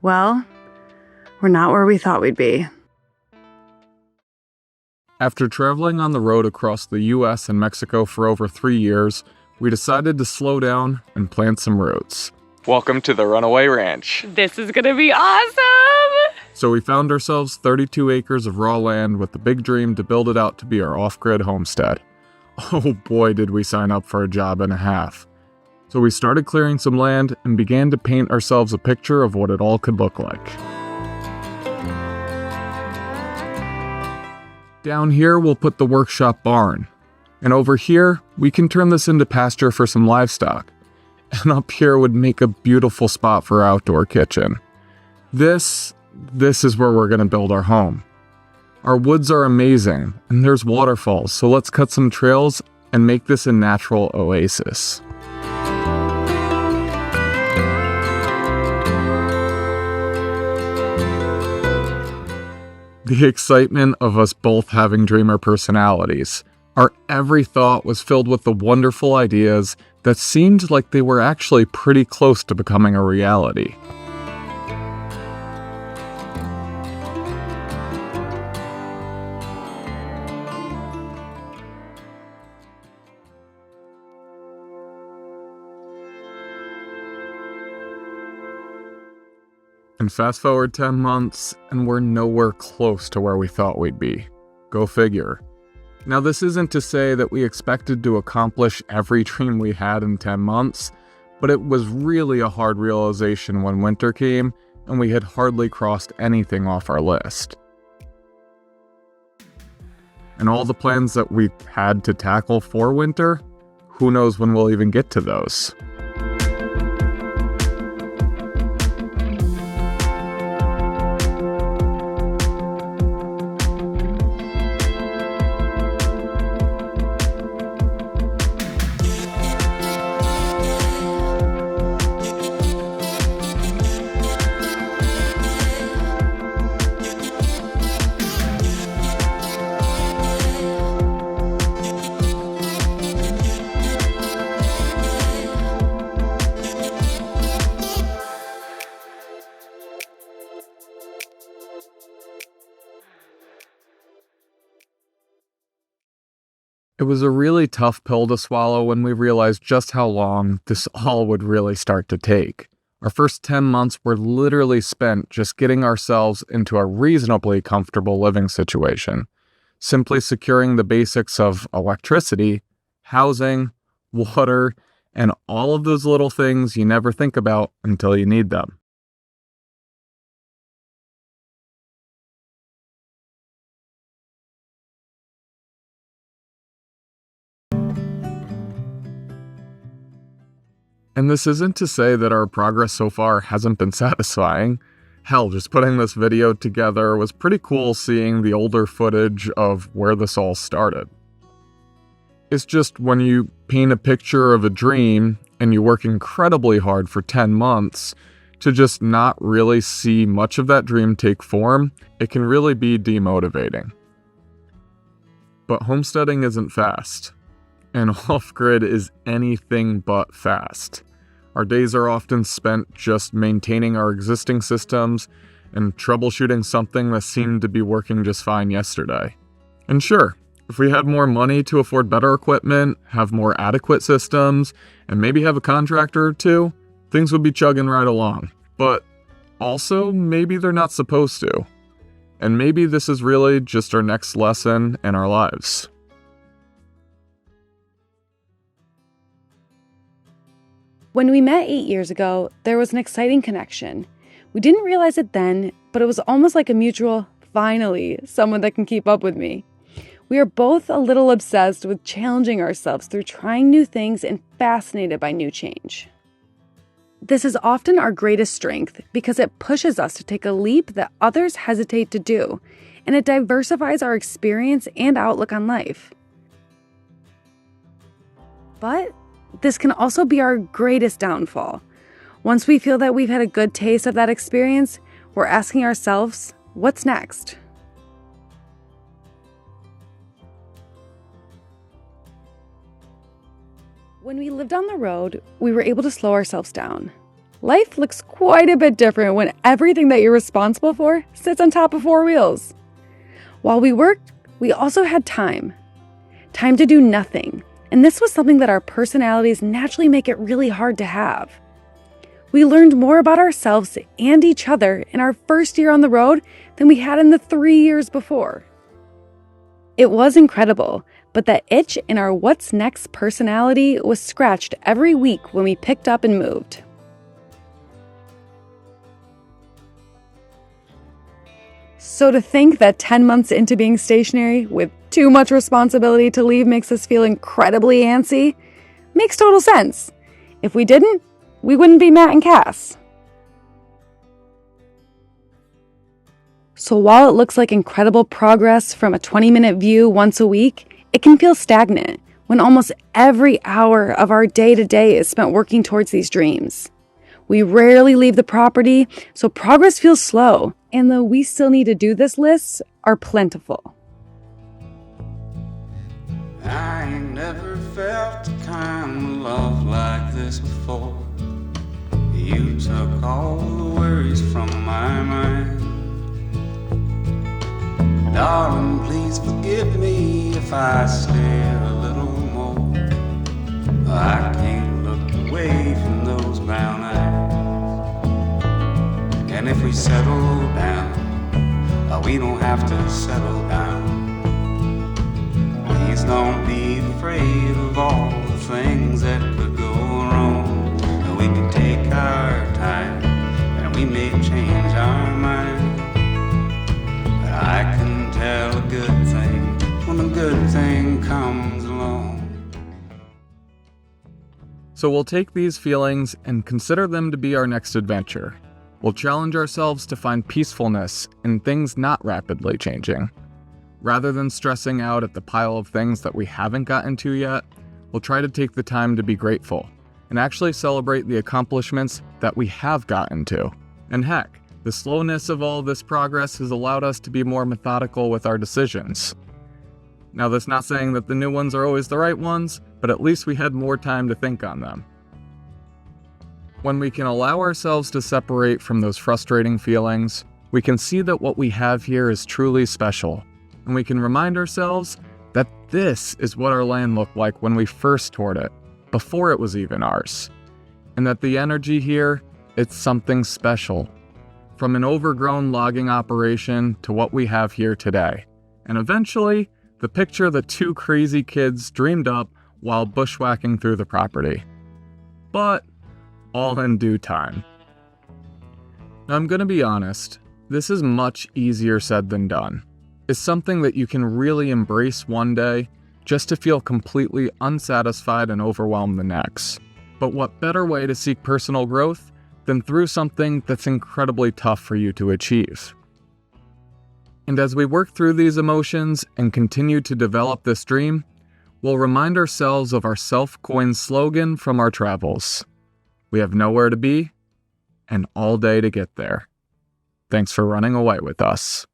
Well, we're not where we thought we'd be. After traveling on the road across the US and Mexico for over 3 years, we decided to slow down and plant some roots. Welcome to the Runaway Ranch. This is gonna be awesome! So we found ourselves 32 acres of raw land with the big dream to build it out to be our off-grid homestead. Oh boy, did we sign up for a job and a half. So we started clearing some land and began to paint ourselves a picture of what it all could look like. Down here, we'll put the workshop barn. And over here, we can turn this into pasture for some livestock. And up here would make a beautiful spot for our outdoor kitchen. This is where we're gonna build our home. Our woods are amazing, and there's waterfalls, so let's cut some trails and make this a natural oasis. The excitement of us both having dreamer personalities. Our every thought was filled with the wonderful ideas that seemed like they were actually pretty close to becoming a reality. And fast forward 10 months, and we're nowhere close to where we thought we'd be. Go figure. Now, this isn't to say that we expected to accomplish every dream we had in 10 months, but it was really a hard realization when winter came and we had hardly crossed anything off our list. And all the plans that we had to tackle for winter, who knows when we'll even get to those. It was a really tough pill to swallow when we realized just how long this all would really start to take. Our first 10 months were literally spent just getting ourselves into a reasonably comfortable living situation, simply securing the basics of electricity, housing, water, and all of those little things you never think about until you need them. And this isn't to say that our progress so far hasn't been satisfying. Hell, just putting this video together was pretty cool seeing the older footage of where this all started. It's just when you paint a picture of a dream and you work incredibly hard for 10 months to just not really see much of that dream take form, it can really be demotivating. But homesteading isn't fast. And off-grid is anything but fast. Our days are often spent just maintaining our existing systems and troubleshooting something that seemed to be working just fine yesterday. And sure, if we had more money to afford better equipment, have more adequate systems, and maybe have a contractor or two, things would be chugging right along. But also, maybe they're not supposed to. And maybe this is really just our next lesson in our lives. When we met 8 years ago, there was an exciting connection. We didn't realize it then, but it was almost like a mutual, finally, someone that can keep up with me. We are both a little obsessed with challenging ourselves through trying new things and fascinated by new change. This is often our greatest strength because it pushes us to take a leap that others hesitate to do, and it diversifies our experience and outlook on life. But this can also be our greatest downfall. Once we feel that we've had a good taste of that experience, we're asking ourselves, what's next? When we lived on the road, we were able to slow ourselves down. life looks quite a bit different when everything that you're responsible for sits on top of four wheels. While we worked, we also had time. Time to do nothing. And this was something that our personalities naturally make it really hard to have. We learned more about ourselves and each other in our first year on the road than we had in the 3 years before. It was incredible, but that itch in our what's next personality was scratched every week when we picked up and moved. So to think that 10 months into being stationary with too much responsibility to leave makes us feel incredibly antsy makes total sense. If we didn't, we wouldn't be Matt and Cass. So while it looks like incredible progress from a 20-minute view once a week, it can feel stagnant when almost every hour of our day-to-day is spent working towards these dreams. We rarely leave the property, so progress feels slow, and the "we still need to do this" lists are plentiful. I ain't never felt a kind of love like this before. You took all the worries from my mind. Darling, please forgive me if I stare a little more. I can't look away from those brown eyes. And if we settle down, we don't have to settle down. Please don't be afraid of all the things that could go wrong. We can take our time and we may change our mind. But I can tell a good thing when a good thing comes along. So we'll take these feelings and consider them to be our next adventure. We'll challenge ourselves to find peacefulness in things not rapidly changing. Rather than stressing out at the pile of things that we haven't gotten to yet, we'll try to take the time to be grateful and actually celebrate the accomplishments that we have gotten to. And heck, the slowness of all this progress has allowed us to be more methodical with our decisions. Now, that's not saying that the new ones are always the right ones, but at least we had more time to think on them. When we can allow ourselves to separate from those frustrating feelings, we can see that what we have here is truly special, and we can remind ourselves that this is what our land looked like when we first toured it, before it was even ours, and that the energy here, it's something special, from an overgrown logging operation to what we have here today, and eventually, the picture that two crazy kids dreamed up while bushwhacking through the property. But all in due time. Now, I'm gonna be honest, this is much easier said than done. It's something that you can really embrace one day, just to feel completely unsatisfied and overwhelmed the next. But what better way to seek personal growth than through something that's incredibly tough for you to achieve? And as we work through these emotions and continue to develop this dream, we'll remind ourselves of our self-coined slogan from our travels. We have nowhere to be, and all day to get there. Thanks for running away with us.